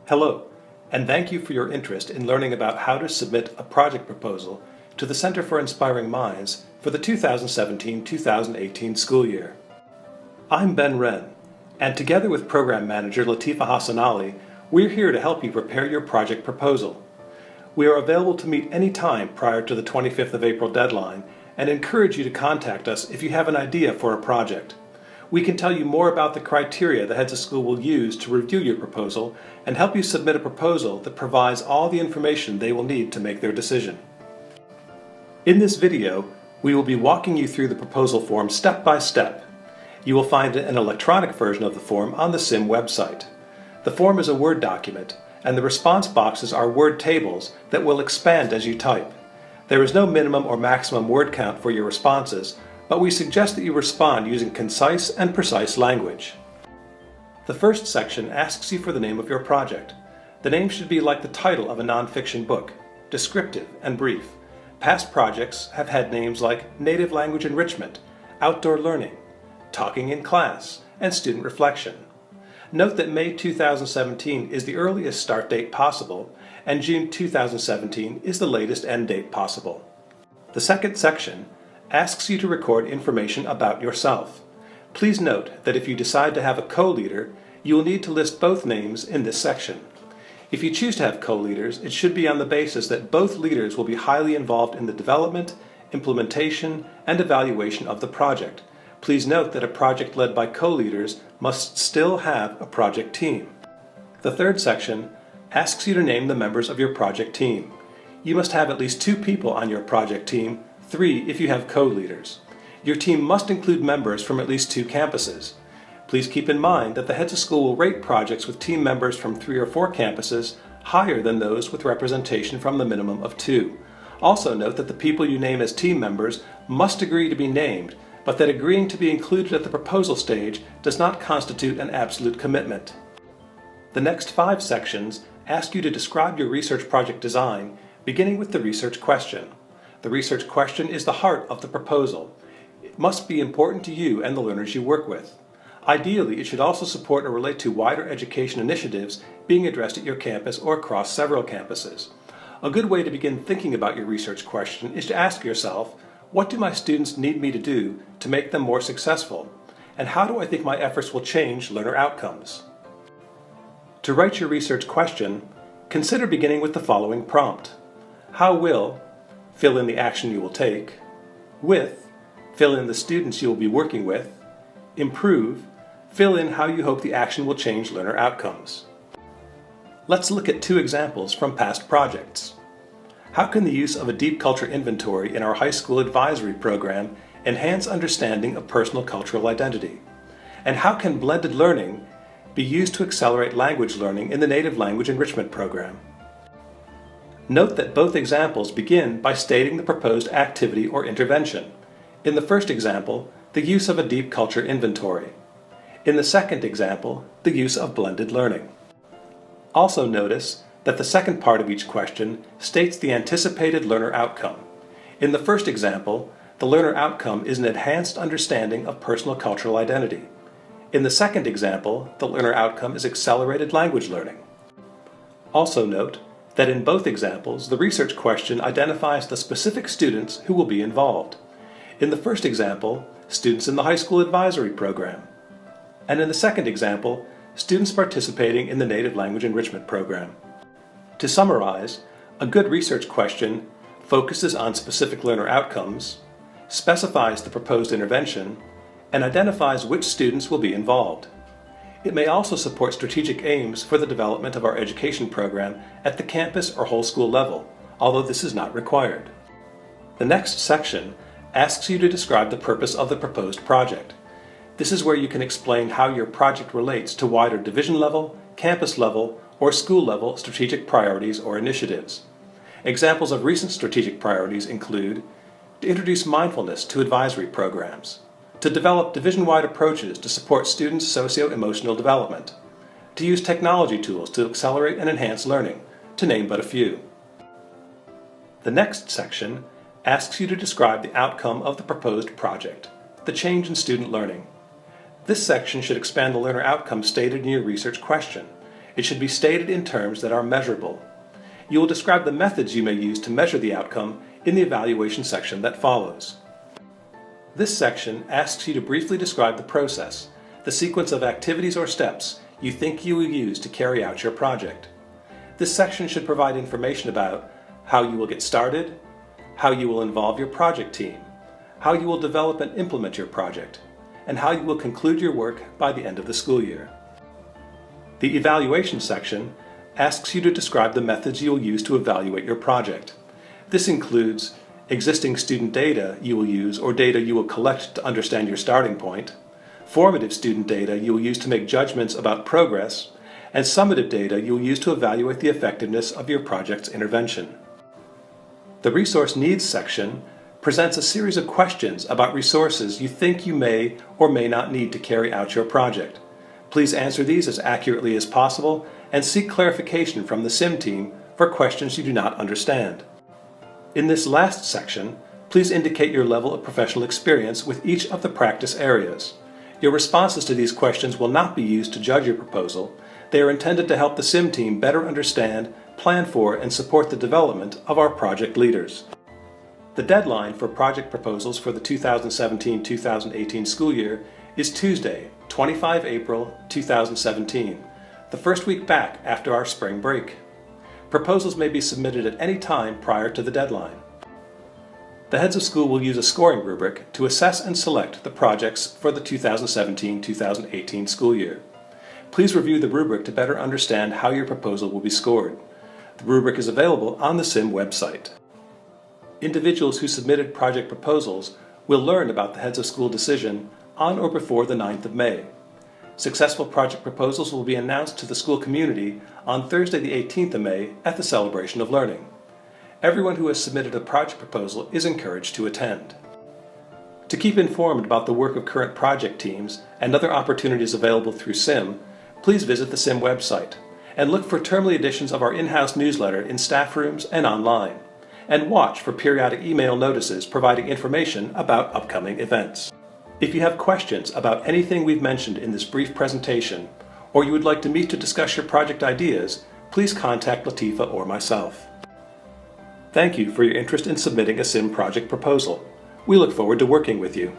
Hello, and thank you for your interest in learning about how to submit a project proposal to the Center for Inspiring Minds for the 2017-2018 school year. I'm Ben Wren, and together with Program Manager Latifa Hassan Ali, we're here to help you prepare your project proposal. We are available to meet any time prior to the 25th of April deadline and encourage you to contact us if you have an idea for a project. We can tell you more about the criteria the heads of school will use to review your proposal and help you submit a proposal that provides all the information they will need to make their decision. In this video, we will be walking you through the proposal form step by step. You will find an electronic version of the form on the SIM website. The form is a Word document, and the response boxes are word tables that will expand as you type. There is no minimum or maximum word count for your responses, but we suggest that you respond using concise and precise language. The first section asks you for the name of your project. The name should be like the title of a nonfiction book, descriptive and brief. Past projects have had names like Native Language Enrichment, Outdoor Learning, Talking in Class, and Student Reflection. Note that May 2017 is the earliest start date possible, and June 2017 is the latest end date possible. The second section asks you to record information about yourself. Please note that if you decide to have a co-leader, you will need to list both names in this section. If you choose to have co-leaders, it should be on the basis that both leaders will be highly involved in the development, implementation, and evaluation of the project. Please note that a project led by co-leaders must still have a project team. The third section asks you to name the members of your project team. You must have at least 2 people on your project team, 3 if you have co-leaders. Your team must include members from at least 2 campuses. Please keep in mind that the heads of school will rate projects with team members from 3 or 4 campuses higher than those with representation from the minimum of 2. Also note that the people you name as team members must agree to be named, but that agreeing to be included at the proposal stage does not constitute an absolute commitment. The next 5 sections ask you to describe your research project design, beginning with the research question. The research question is the heart of the proposal. It must be important to you and the learners you work with. Ideally, it should also support or relate to wider education initiatives being addressed at your campus or across several campuses. A good way to begin thinking about your research question is to ask yourself, what do my students need me to do to make them more successful? And how do I think my efforts will change learner outcomes? To write your research question, consider beginning with the following prompt. How will, fill in the action you will take, with, fill in the students you will be working with, improve, fill in how you hope the action will change learner outcomes. Let's look at 2 examples from past projects. How can the use of a deep culture inventory in our high school advisory program enhance understanding of personal cultural identity? And how can blended learning be used to accelerate language learning in the Native Language Enrichment program? Note that both examples begin by stating the proposed activity or intervention. In the first example, the use of a deep culture inventory. In the second example, the use of blended learning. Also notice that the second part of each question states the anticipated learner outcome. In the first example, the learner outcome is an enhanced understanding of personal cultural identity. In the second example, the learner outcome is accelerated language learning. Also note that in both examples, the research question identifies the specific students who will be involved. In the first example, students in the high school advisory program. And in the second example, students participating in the Native Language Enrichment program. To summarize, a good research question focuses on specific learner outcomes, specifies the proposed intervention, and identifies which students will be involved. It may also support strategic aims for the development of our education program at the campus or whole school level, although this is not required. The next section asks you to describe the purpose of the proposed project. This is where you can explain how your project relates to wider division level, campus level, or school level strategic priorities or initiatives. Examples of recent strategic priorities include to introduce mindfulness to advisory programs, to develop division-wide approaches to support students' socio-emotional development, to use technology tools to accelerate and enhance learning, to name but a few. The next section asks you to describe the outcome of the proposed project, the change in student learning. This section should expand the learner outcome stated in your research question. It should be stated in terms that are measurable. You will describe the methods you may use to measure the outcome in the evaluation section that follows. This section asks you to briefly describe the process, the sequence of activities or steps you think you will use to carry out your project. This section should provide information about how you will get started, how you will involve your project team, how you will develop and implement your project, and how you will conclude your work by the end of the school year. The evaluation section asks you to describe the methods you will use to evaluate your project. This includes existing student data you will use or data you will collect to understand your starting point, formative student data you will use to make judgments about progress, and summative data you will use to evaluate the effectiveness of your project's intervention. The Resource Needs section presents a series of questions about resources you think you may or may not need to carry out your project. Please answer these as accurately as possible and seek clarification from the SIM team for questions you do not understand. In this last section, please indicate your level of professional experience with each of the practice areas. Your responses to these questions will not be used to judge your proposal. They are intended to help the SIM team better understand, plan for, and support the development of our project leaders. The deadline for project proposals for the 2017-2018 school year is Tuesday, 25 April 2017, the first week back after our spring break. Proposals may be submitted at any time prior to the deadline. The heads of school will use a scoring rubric to assess and select the projects for the 2017-2018 school year. Please review the rubric to better understand how your proposal will be scored. The rubric is available on the SIM website. Individuals who submitted project proposals will learn about the heads of school decision on or before the 9th of May. Successful project proposals will be announced to the school community on Thursday the 18th of May at the Celebration of Learning. Everyone who has submitted a project proposal is encouraged to attend. To keep informed about the work of current project teams and other opportunities available through SIM, please visit the SIM website and look for termly editions of our in-house newsletter in staff rooms and online, and watch for periodic email notices providing information about upcoming events. If you have questions about anything we've mentioned in this brief presentation, or you would like to meet to discuss your project ideas, please contact Latifa or myself. Thank you for your interest in submitting a SIM project proposal. We look forward to working with you.